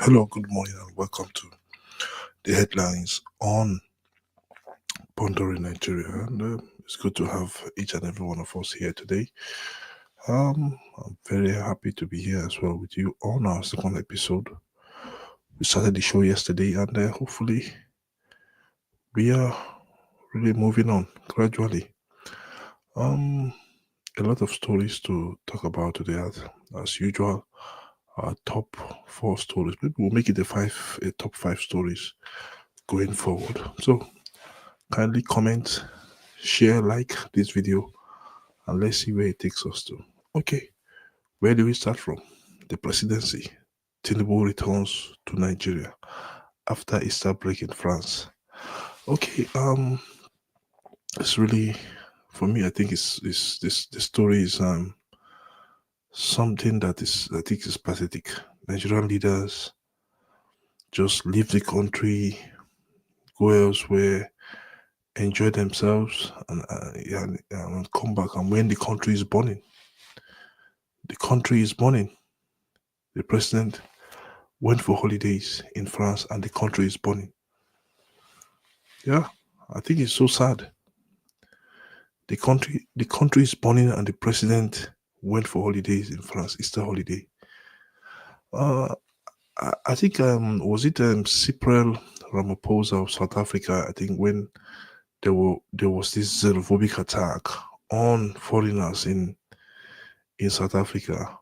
Hello, good morning, and welcome to the headlines on Pondering Nigeria. And it's good to have each and every one of us here today. I'm very happy to be here as well with you on our second episode. We started the show yesterday, and hopefully, we are really moving on gradually. A lot of stories to talk about today, as usual. Our top 4 stories. Maybe we'll make it a top 5 stories going forward. So kindly comment, share, like this video, and let's see where it takes us to. Okay, where do we start from? The presidency. Tinubu returns to Nigeria after Easter break in France. Okay, it's really, for me, I think it's this the story is something that I think is pathetic. Nigerian leaders just leave the country, go elsewhere, enjoy themselves, and come back. And when the country is burning, the president went for holidays in France, and the country is burning. Yeah, I think it's so sad. The country is burning, and the president went for holidays in France, Easter holiday. I think was it Cyprian Ramaphosa of South Africa? I think when there was this xenophobic attack on foreigners in South Africa,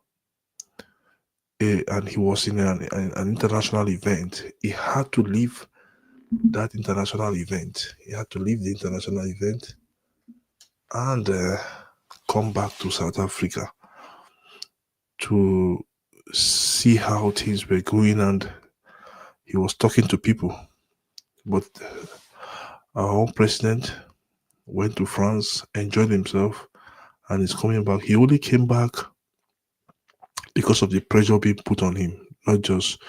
and he was in an international event. He had to leave that international event. He had to leave the international event and come back to South Africa to see how things were going, and he was talking to people. But our own president went to France, enjoyed himself, and is coming back. He only came back because of the pressure being put on him. Not just,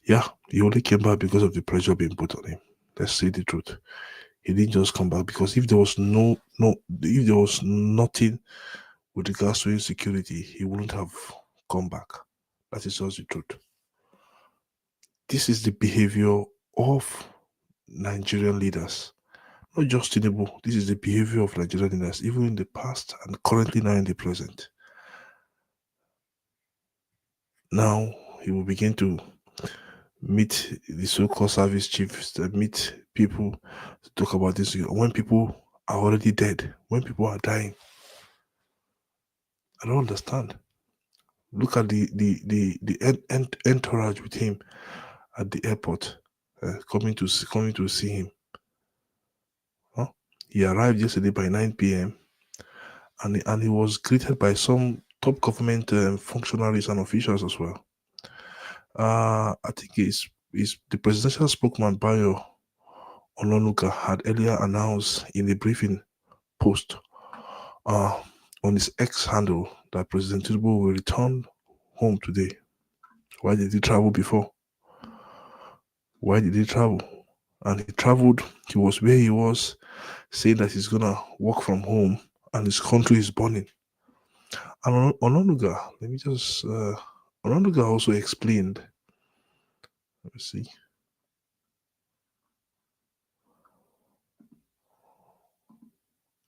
he only came back because of the pressure being put on him. Let's say the truth. He didn't just come back because if there was if there was nothing with regards to insecurity, he wouldn't have come back. That is just the truth. This is the behavior of Nigerian leaders, not just Tinubu. This is the behavior of Nigerian leaders, even in the past and currently now in the present. Now he will begin to meet the so-called service chiefs, meet people to talk about this when people are already dead, when people are dying. I don't understand. Look at the entourage with him at the airport, coming to see him. Huh? He arrived yesterday by 9 p.m. and he was greeted by some top government functionaries and officials as well. I think it's the presidential spokesman Bayo Ononuga had earlier announced in a briefing post on his X handle that President Tinubu will return home today. Why did he travel before? Why did he travel? And he traveled, he was where he was, saying that he's gonna work from home and his country is burning. And Ononuga, Ononuga also explained, let me see.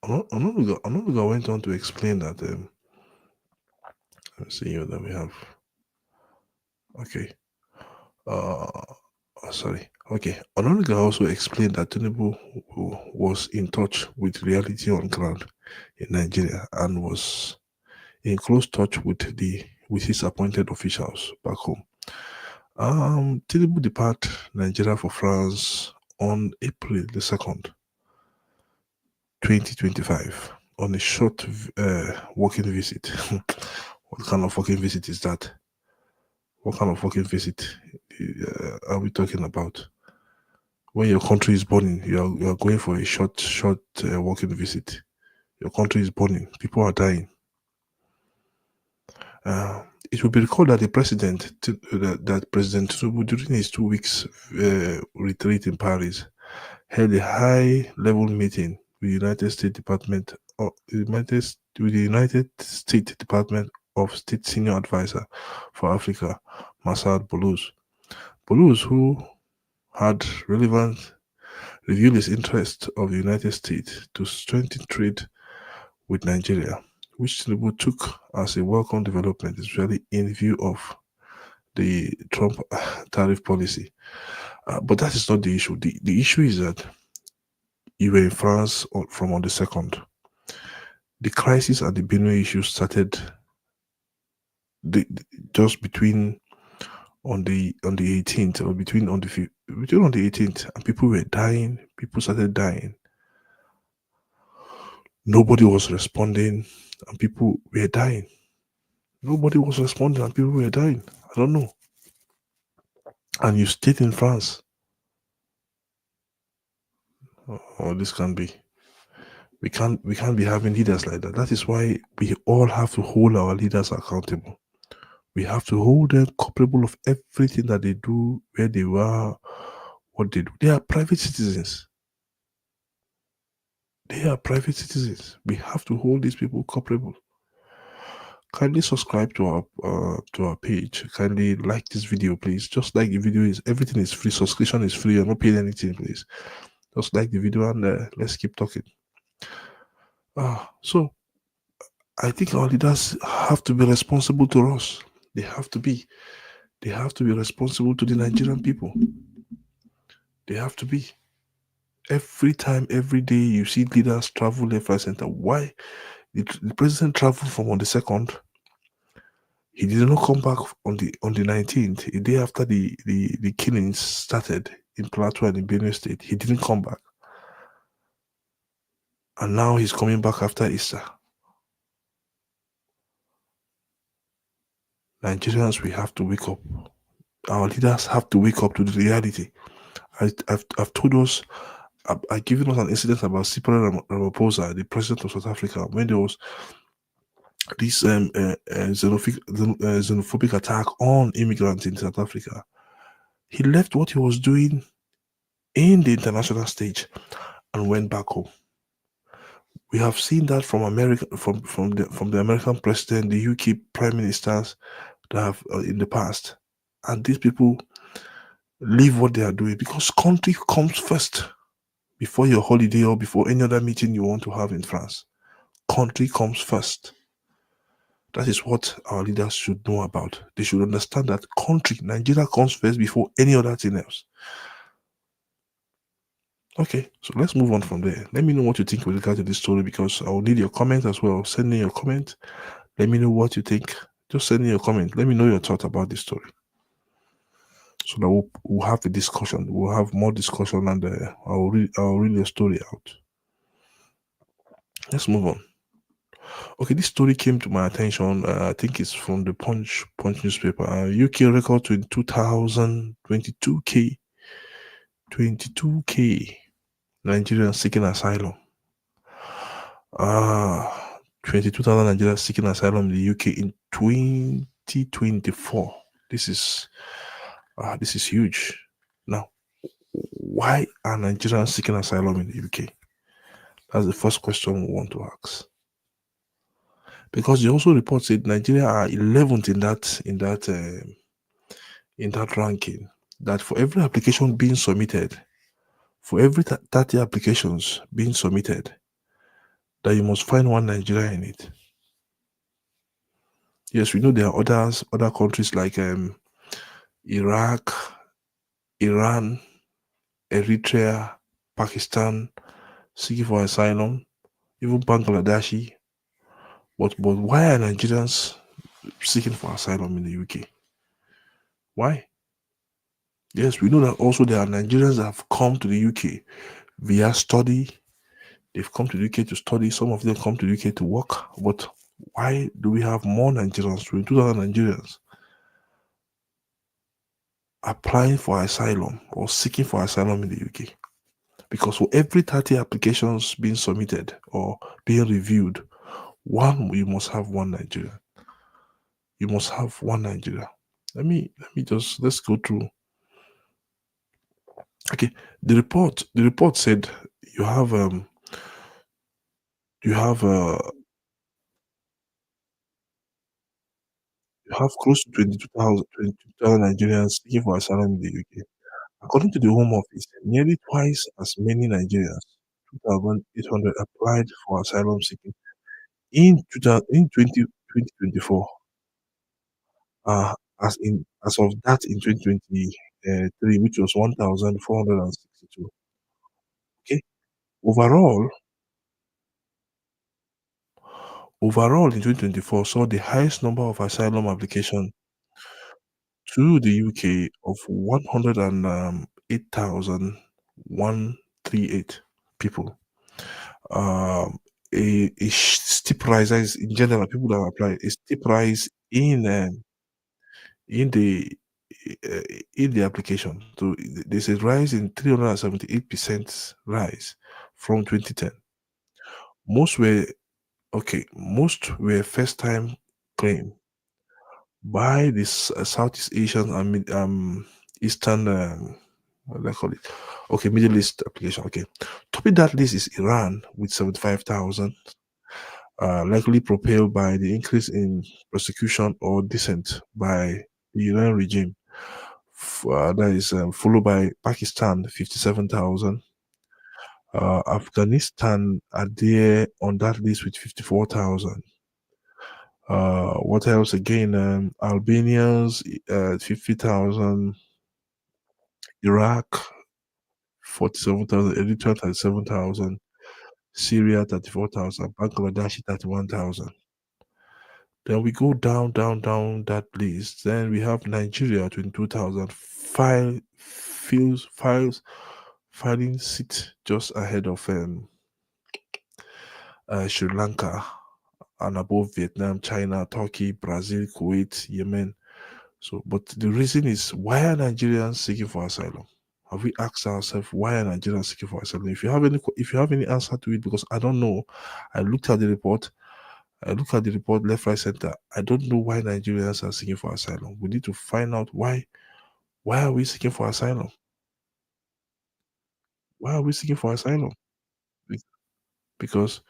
Ononuga went on to explain that, let's see what we have. Okay. Sorry. Okay. Ononuga also explained that Tinubu was in touch with reality on ground in Nigeria and was in close touch with his appointed officials back home. Tinubu departed Nigeria for France on April the 2nd, 2025, on a short working visit. What kind of working visit is that? What kind of working visit are we talking about? When your country is burning, you are going for a short working visit. Your country is burning. People are dying. It will be recalled that President Tinubu, during his 2 weeks retreat in Paris, held a high-level meeting with the United States Department of State Senior Advisor for Africa, Masad Boulos. But those who had relevant revealed his interest of the United States to strengthen trade with Nigeria, which Tinubu took as a welcome development, especially in view of the Trump tariff policy. But that is not the issue. The issue is that you were in France from on the 2nd. The crisis and the Benue issue started just between on the 18th or between on the 18th, and people were dying. People started dying. Nobody was responding, and people were dying. Nobody was responding, and people were dying. I don't know. And you stayed in France. Oh, this can't be. We can't be having leaders like that. That is why we all have to hold our leaders accountable. We have to hold them culpable of everything that they do, where they were, what they do. They are private citizens. They are private citizens. We have to hold these people culpable. Kindly subscribe to our page. Kindly like this video, please. Just like the video is, everything is free. Subscription is free. You're not paying anything, please. Just like the video and let's keep talking. So I think our leaders have to be responsible to us. They have to be. They have to be responsible to the Nigerian people. They have to be. Every time, every day, you see leaders travel left, right, center. Why? The president traveled from on the 2nd. He did not come back on the 19th, a day after the killings started in Plateau and in Benue State. He didn't come back. And now he's coming back after Easter. Nigerians, we have to wake up. Our leaders have to wake up to the reality. I've told us, I've given us an incident about Cyprian Ramaphosa, the president of South Africa, when there was this xenophobic attack on immigrants in South Africa. He left what he was doing in the international stage and went back home. We have seen that from America, from the American president, the UK prime ministers that have in the past, and these people leave what they are doing because country comes first before your holiday or before any other meeting you want to have in France. Country comes first. That is what our leaders should know about. They should understand that country, Nigeria, comes first before any other thing else. Okay, so let's move on from there. Let me know what you think with regard to this story, because I will need your comment as well. Send me your comment. Let me know what you think. Just send me your comment. Let me know your thought about this story, so that we'll have a discussion. We'll have more discussion, and I'll read the story out. Let's move on. Okay, this story came to my attention. I think it's from the Punch newspaper. UK record to 2022k Nigerians seeking asylum. 22,000 Nigerians seeking asylum in the UK in 2024. This is huge. Now, why are Nigerians seeking asylum in the UK? That's the first question we want to ask. Because the also report said Nigeria are 11th in that ranking. That for every application being submitted, for every 30 applications being submitted, that you must find one Nigeria in it. Yes, we know there are other countries like Iraq, Iran, Eritrea, Pakistan seeking for asylum, even Bangladeshi. But why are Nigerians seeking for asylum in the UK? Why? Yes, we know that also there are Nigerians that have come to the UK via study. They've come to the UK to study. Some of them come to the UK to work. But why do we have more Nigerians, 22,000 Nigerians, applying for asylum or seeking for asylum in the UK? Because for every 30 applications being submitted or being reviewed, you must have one Nigeria. You must have one Nigeria. Let's go through. Okay, the report said you have You have close to 22,000 Nigerians seeking for asylum in the UK. According to the Home Office, nearly twice as many Nigerians, 2,800, applied for asylum seeking in 2000, in 2024, as of that in 2023, which was 1,462. Okay, overall, overall in 2024 saw the highest number of asylum applications to the UK of 108,138 people. Um, a steep rise is in general, people that have applied, a steep rise in the uh, in the application. So there's a rise in 378% rise from 2010. Most were most were first time claim by this Southeast Asian and Eastern what do I call it? Okay, Middle East application. Okay, topping that list is Iran with 75,000, likely propelled by the increase in persecution or dissent by the Iran regime. That is followed by Pakistan, 57,000. Afghanistan are there on that list with 54,000. What else again? Albanians, 50,000. Iraq, 47,000. Eritrea, 37,000. Syria, 34,000. Bangladesh, 31,000. Then we go down, down, down that list. Then we have Nigeria, 22,000. Filing seat just ahead of Sri Lanka and above Vietnam, China, Turkey, Brazil, Kuwait, Yemen. So, but the reason is, why are Nigerians seeking for asylum? Have we asked ourselves why are Nigerians seeking for asylum? If you have any answer to it, because I don't know, I looked at the report. I look at the report left, right, center. I don't know why Nigerians are seeking for asylum. We need to find out why. Why are we seeking for asylum? Why are we seeking for asylum? Be- Because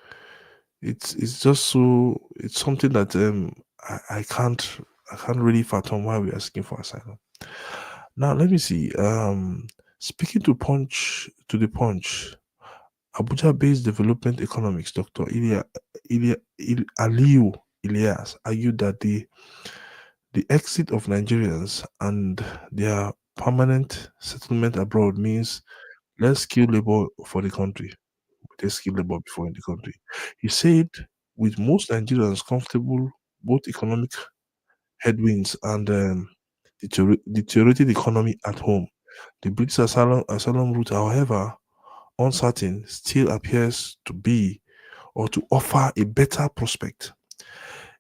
it's just so it's something that I can't really fathom why we are seeking for asylum. Now let me see. Speaking to the punch, Abuja-based development economics Dr. Aliu Elias argued that the exit of Nigerians and their permanent settlement abroad means less skilled labor for the country. Less skilled labor before in the country. He said, with most Nigerians comfortable both economic headwinds and deteriorating economy at home, the British asylum route, however uncertain, still appears to be or to offer a better prospect.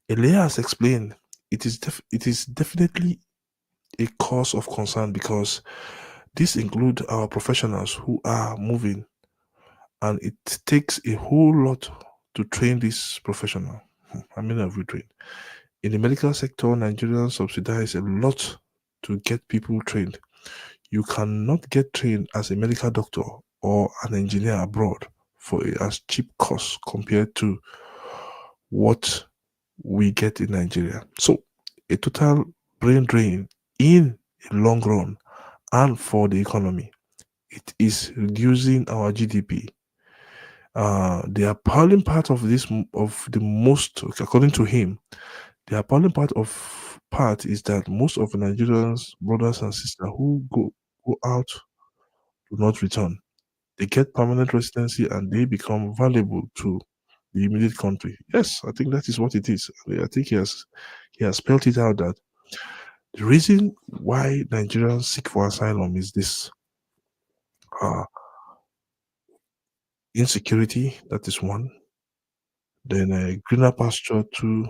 Elias explained, it is definitely a cause of concern because this includes our professionals who are moving, and it takes a whole lot to train this professional. How many have we trained? In the medical sector, Nigerians subsidize a lot to get people trained. You cannot get trained as a medical doctor or an engineer abroad for as cheap cost compared to what we get in Nigeria. So a total brain drain in a long run and for the economy. It is reducing our GDP. The appalling part of of the most, according to him, the appalling part is that most of Nigerians brothers and sisters who go out do not return. They get permanent residency and they become valuable to the immediate country. Yes, I think that is what it is. I think he has spelled it out that the reason why Nigerians seek for asylum is this uh, insecurity. That is one. Then greener pasture two,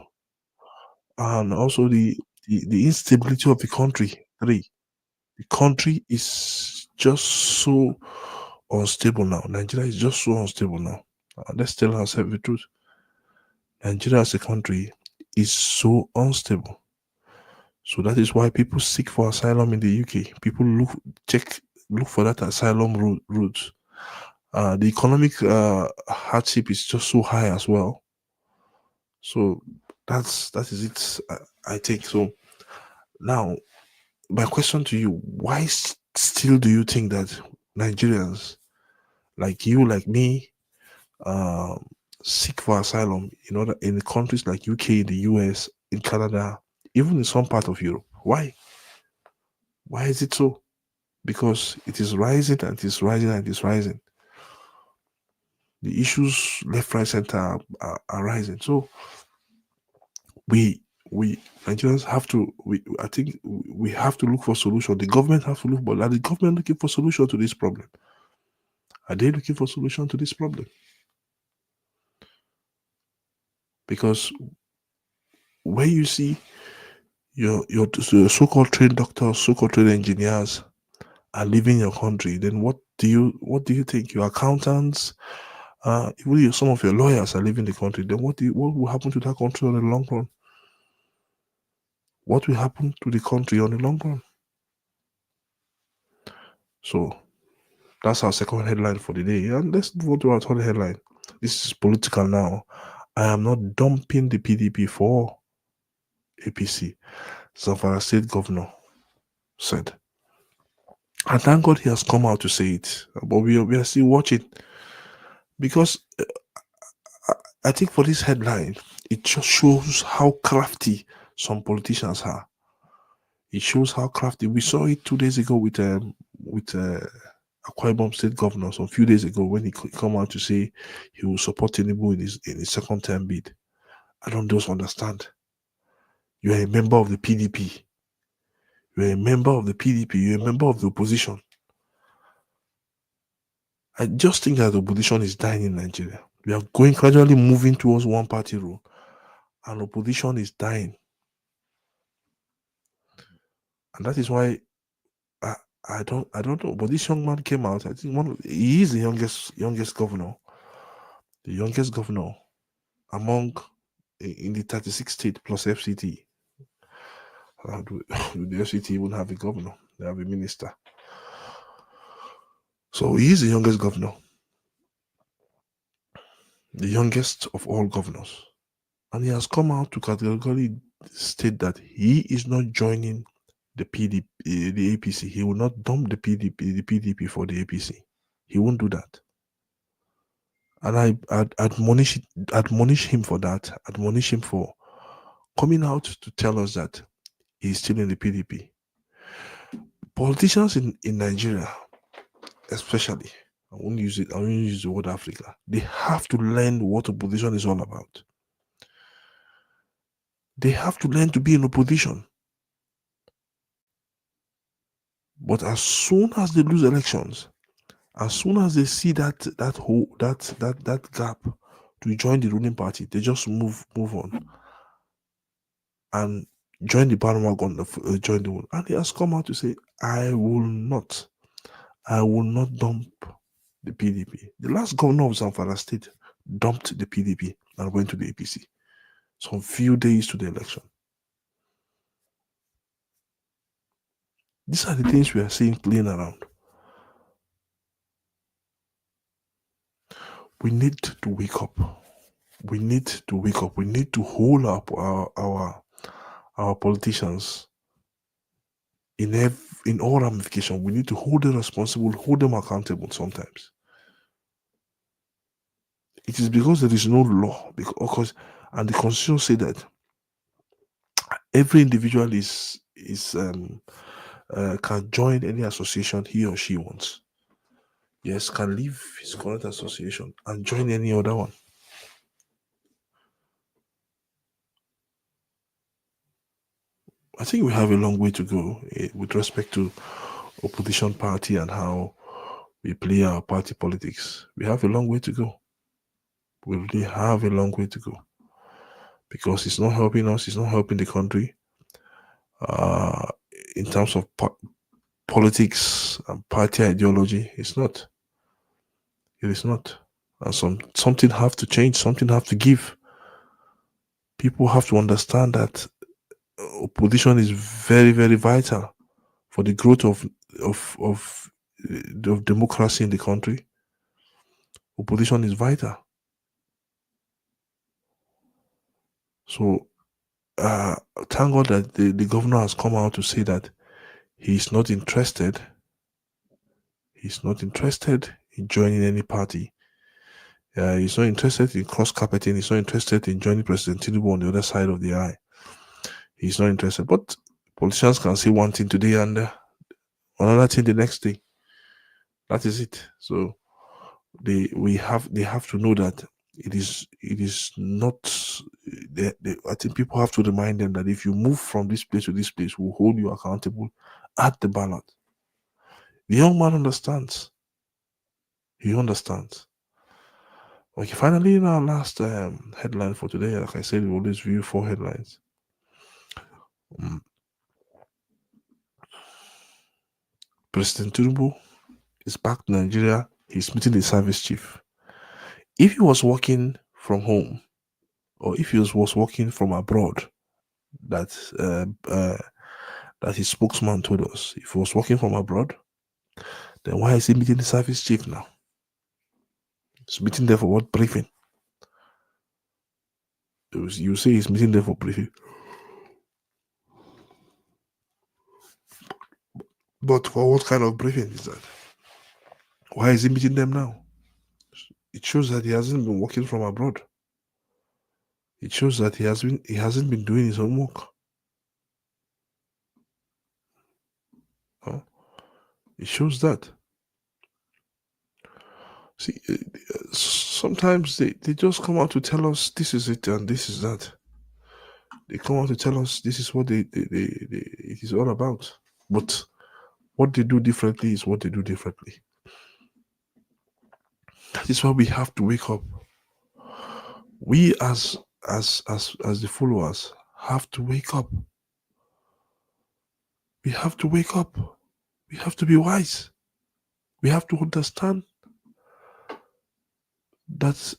and also the instability of the country. Three, the country is just so unstable now. Nigeria is just so unstable now. Let's tell ourselves the truth. Nigeria as a country is so unstable. So that is why people seek for asylum in the UK. People look for that asylum route. The economic hardship is just so high as well. So That is it. I think so. Now, my question to you: why still do you think that Nigerians like you, like me, um, seek for asylum in countries like UK, the US, in Canada, even in some part of Europe? Why? Why is it so? Because it is rising and it is rising and it is rising. The issues left, right, center are rising. So we we Nigerians have to. I think we have to look for solution. The government have to look, but are the government looking for solution to this problem? Are they looking for solution to this problem? Because when you see your so-called trained doctors, so-called trained engineers are leaving your country, then what do you think? Your accountants, even some of your lawyers are leaving the country. Then what will happen to that country on the long run? What will happen to the country on the long run? So that's our second headline for the day. And let's move on to our third headline. This is political now. I am not dumping the PDP for APC, Zamfara State Governor said. And thank God he has come out to say it. But we are still watching. Because I think for this headline, it just shows how crafty some politicians are. It shows how crafty. We saw it 2 days ago with Akwa Ibom State Governor some few days ago when he come out to say he will support Tinubu in his second term bid. I don't just understand. You are a member of the PDP. You are a member of the PDP. You are a member of the opposition. I just think that the opposition is dying in Nigeria. We are gradually moving towards one party rule, and opposition is dying. And that is why I don't know. But this young man came out. I think he is the youngest governor. The youngest governor among in the 36 state plus FCT. The FCT won't have a governor. They have a minister. So he is the youngest governor. The youngest of all governors. And he has come out to categorically state that he is not joining the PDP, the APC. He will not dump the PDP for the APC. He won't do that. And I admonish him for that. Admonish him for coming out to tell us that he's still in the PDP. Politicians in Nigeria, especially, I won't use the word Africa. They have to learn what opposition is all about. They have to learn to be in opposition. But as soon as they lose elections, as soon as they see that gap to join the ruling party, they just move on and join the bandwagon, join the one. And he has come out to say, I will not dump the PDP. The last governor of Zamfara State dumped the PDP and went to the APC some few days to the election. These are the things we are seeing playing around. We need to wake up. We need to wake up. We need to hold up our politicians in all ramifications. We need to hold them responsible, hold them accountable sometimes. It is because there is no law, and the constitution say that every individual can join any association he or she wants. Yes, can leave his current association and join any other one. I think we have a long way to go with respect to opposition party and how we play our party politics. We have a long way to go. We really have a long way to go because it's not helping us. It's not helping the country. In terms of politics and party ideology, it's not. It is not. And something have to change. Something have to give. People have to understand that opposition is very, very vital for the growth of democracy in the country. Opposition is vital. So thank God that the governor has come out to say that he's not interested. He's not interested in joining any party. He's not interested in cross-carpeting. He's not interested in joining President Tinubu on the other side of the aisle. He's not interested. But politicians can say one thing today and another thing the next day. That is it. So they have to know that it is not. I think people have to remind them that if you move from this place to this place, we'll hold you accountable at the ballot. The young man understands. He understands. Okay, finally, in our last headline for today, like I said, we always view 4 headlines. President Tinubu is back to Nigeria. He's meeting the service chief. If he was working from home, or if he was working from abroad, that his spokesman told us, if he was working from abroad, then why is he meeting the service chief now? He's meeting there for what? Briefing. You say he's meeting there for briefing. But for what kind of briefing is that? Why is he meeting them now? It shows that he hasn't been working from abroad. It shows that he hasn't been doing his homework. Huh? It shows that. See, sometimes they just come out to tell us this is it and this is that. They come out to tell us this is what it is all about. But what they do differently is what they do differently. That is why we have to wake up. We as the followers have to wake up. We have to wake up. We have to be wise. We have to understand that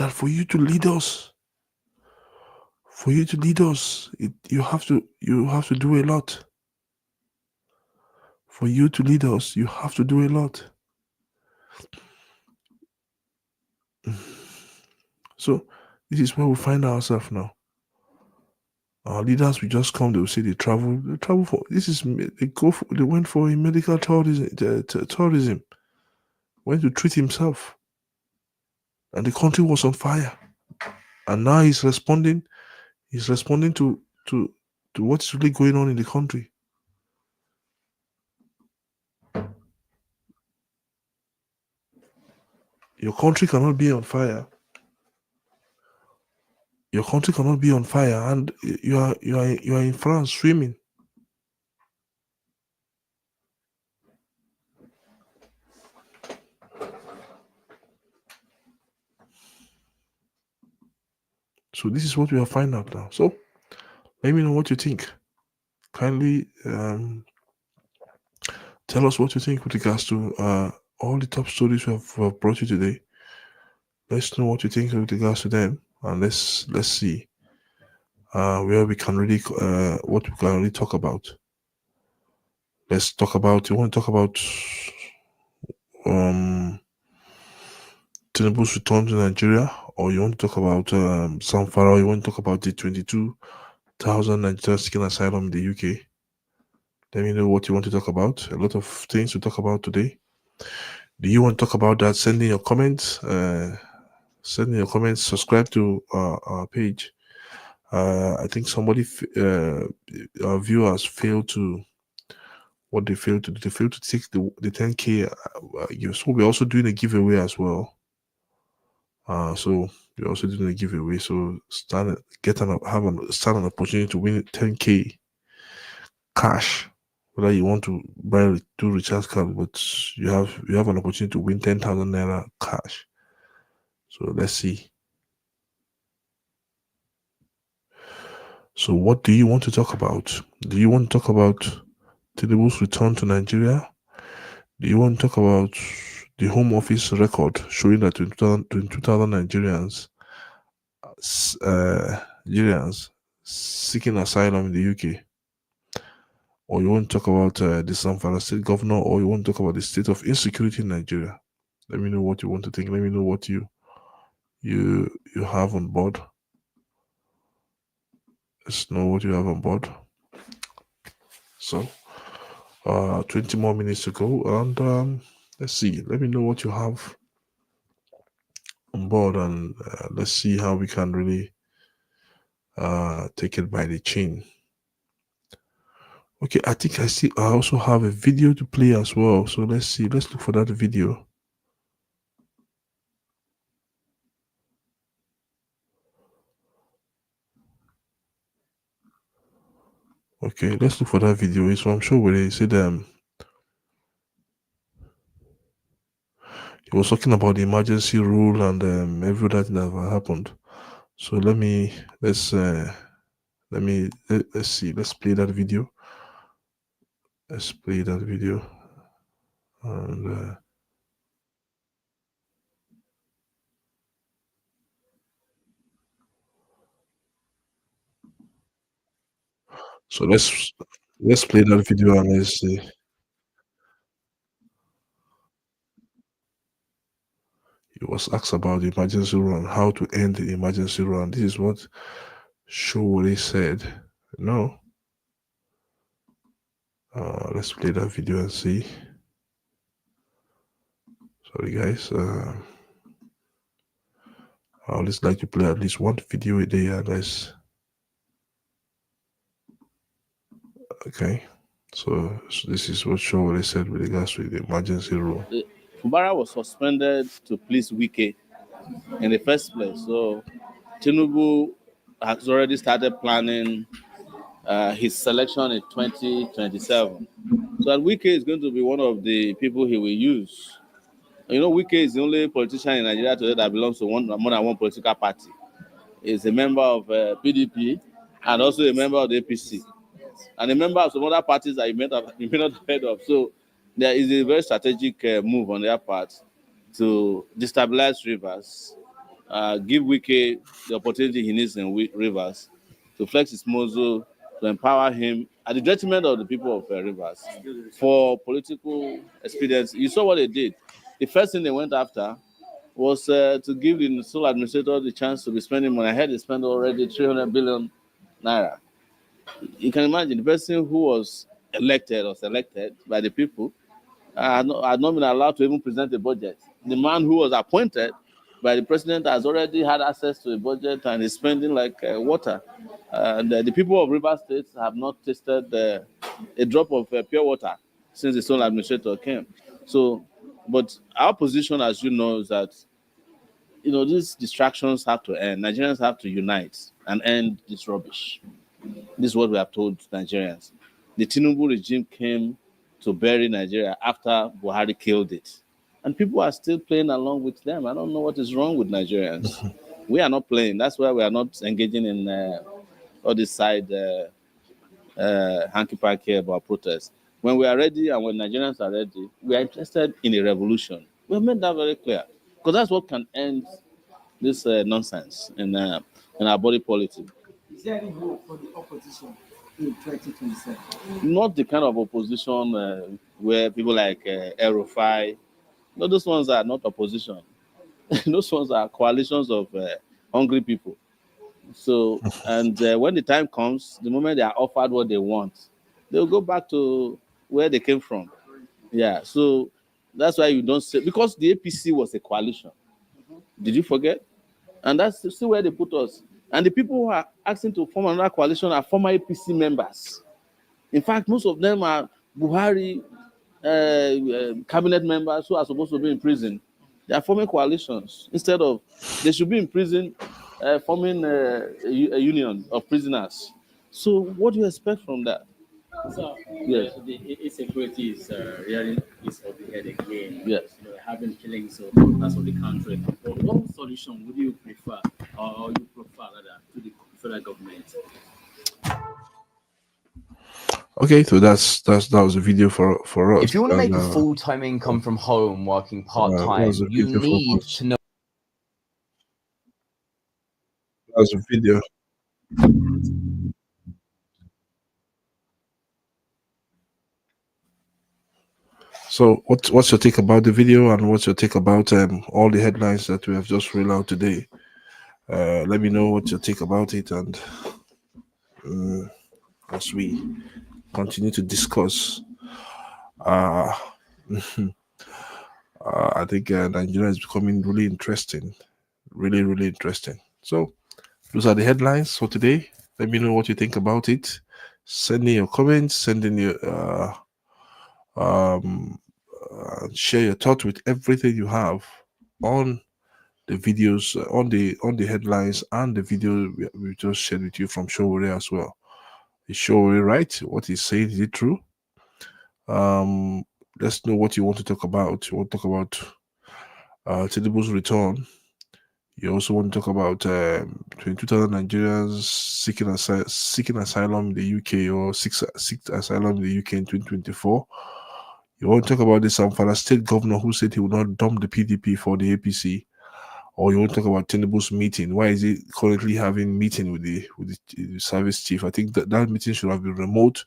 for you to lead us, you have to do a lot. For you to lead us, you have to do a lot. So this is where we find ourselves now. Our leaders will just come, they will say they travel for they went for a medical tourism, went to treat himself. And the country was on fire. And now he's responding to what's really going on in the country. Your country cannot be on fire. Your country cannot be on fire, and you are in France swimming. So this is what we are finding out now. So let me know what you think. Kindly tell us what you think with regards to all the top stories we have brought you today. Let's know what you think with regards to them, and let's see where we can really what we can really talk about. Let's talk about. You want to talk about Tinubu's return to Nigeria, or you want to talk about Zamfara, or you want to talk about the 22,000 Nigerians seeking asylum in the UK? Let me know what you want to talk about. A lot of things to talk about today. Do you want to talk about that? Send in your comments. Subscribe to our page. I think somebody, our viewers failed to. What they failed to do, they failed to take the 10K. So we're also doing a giveaway as well. So we're also doing a giveaway. So start an opportunity to win 10K cash. Whether you want to do recharge card, but you have an opportunity to win 10,000 naira cash. So let's see. So what do you want to talk about? Do you want to talk about Tinubu's return to Nigeria? Do you want to talk about the Home Office record showing that 22,000 Nigerians seeking asylum in the UK? Or you want to talk about the Zamfara state governor, or you want to talk about the state of insecurity in Nigeria? Let me know what you want to think. Let me know what you have on board. Let's know what you have on board. So 20 more minutes to go, and let's see. Let me know what you have on board, and let's see how we can really take it by the chin. Okay, I think I also have a video to play as well. So let's see. Let's look for that video. Okay, let's look for that video. So I'm sure where they said he was talking about the emergency rule and every other thing that happened. So let's see. Let's play that video. Let's play that video. And so let's play that video and let's see. He was asked about the emergency rule and how to end the emergency rule. And this is what Showore said. No. Let's play that video and see. Sorry, guys. I always like to play at least one video a day, and let's. Okay. So this is what Showore said with regards to the emergency rule. Fubara was suspended to please Wike in the first place. So Tinubu has already started planning his selection in 2027. So that Wike is going to be one of the people he will use. You know, Wike is the only politician in Nigeria today that belongs to more than one political party. He's a member of PDP and also a member of the APC. And a member of some other parties that you may not have heard of. So there is a very strategic move on their part to destabilize Rivers, give Wike the opportunity he needs in Rivers to flex his muscle, to empower him at the detriment of the people of Rivers for political expediency. You saw what they did. The first thing they went after was to give the sole administrator the chance to be spending money. I heard they spent already 300 billion naira. You can imagine the person who was elected or selected by the people had not been allowed to even present a budget. The man who was appointed by the president has already had access to a budget and is spending like water. And the people of Rivers State have not tasted a drop of pure water since the sole administrator came. So, but our position, as you know, is that these distractions have to end. Nigerians have to unite and end this rubbish. This is what we have told Nigerians. The Tinubu regime came to bury Nigeria after Buhari killed it. And people are still playing along with them. I don't know what is wrong with Nigerians. We are not playing. That's why we are not engaging in all this side hanky-panky about protests. When we are ready and when Nigerians are ready, we are interested in a revolution. We have made that very clear. Because that's what can end this nonsense in our body politic. Is there any hope for the opposition in 2027? Not the kind of opposition where people like Erufai, no, those ones are not opposition. Those ones are coalitions of hungry people. So, and when the time comes, the moment they are offered what they want, they'll go back to where they came from. Yeah, so that's why you don't say, because the APC was a coalition. Did you forget? And that's still where they put us. And the people who are asking to form another coalition are former APC members. In fact, most of them are Buhari cabinet members who are supposed to be in prison. They are forming coalitions. Instead of, they should be in prison forming a union of prisoners. So what do you expect from that? So, Yes. the insecurity is really is of the head again. Yes. Having killings of parts of the country. But what solution would you prefer, or you prefer rather, to the federal government? Okay, so that was a video for us. If you want to make a full-time income from home working part-time, you need to know. That was a video. So what's your take about the video, and what's your take about all the headlines that we have just read out today? Let me know what your take about it, and as we continue to discuss. I think Nigeria is becoming really interesting, really interesting. So those are the headlines for today. Let me know what you think about it. Send in your comments. Send in your share your thoughts with everything you have on the videos, on the headlines and the video we just shared with you from Showore as well. Is Showore right? What he's saying, is it true? Let's know what you want to talk about. You want to talk about Tinubu's return. You also want to talk about 22,000 Nigerians seeking asylum in the UK, or seek asylum in the UK in 2024. You want to talk about the Zamfara state governor who said he would not dump the PDP for the APC, or you want to talk about Tinubu's meeting? Why is he currently having meeting with the service chief? I think that meeting should have been remote.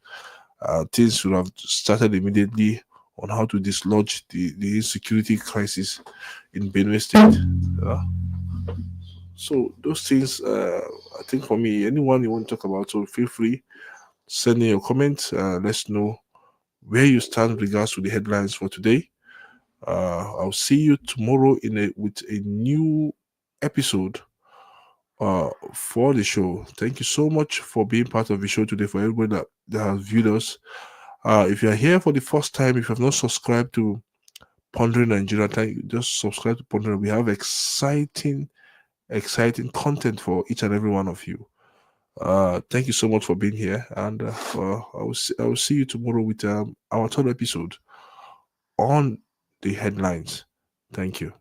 Things should have started immediately on how to dislodge the insecurity crisis in Benue State. So those things, I think for me, anyone you want to talk about, so feel free, send in your comments. Let's know where you stand with regards to the headlines for today. I'll see you tomorrow with a new episode for the show. Thank you so much for being part of the show today. For everybody that has viewed us, if you are here for the first time, if you have not subscribed to Pondering Nigeria, just subscribe to Pondering. We have exciting content for each and every one of you. Thank you so much for being here, and I will see you tomorrow with our third episode on the headlines. Thank you.